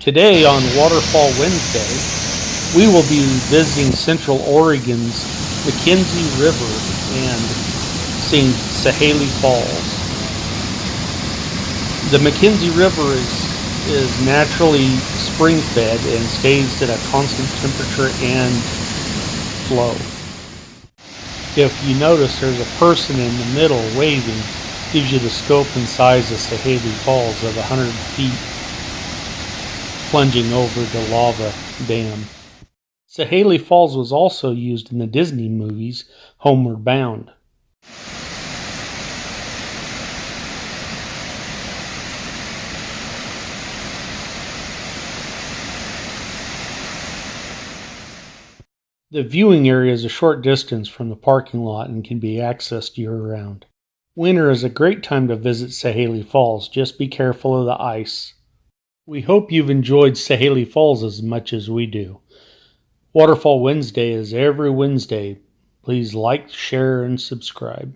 Today on Waterfall Wednesday, we will be visiting Central Oregon's McKenzie River and seeing Sahalie Falls. The McKenzie River is naturally spring-fed and stays at a constant temperature and flow. If you notice, there's a person in the middle waving, gives you the scope and size of Sahalie Falls of 100 feet plunging over the lava dam. Sahalie Falls was also used in the Disney movies Homeward Bound. The viewing area is a short distance from the parking lot and can be accessed year-round. Winter is a great time to visit Sahalie Falls. Just be careful of the ice. We hope you've enjoyed Sahalie Falls as much as we do. Waterfall Wednesday is every Wednesday. Please like, share, and subscribe.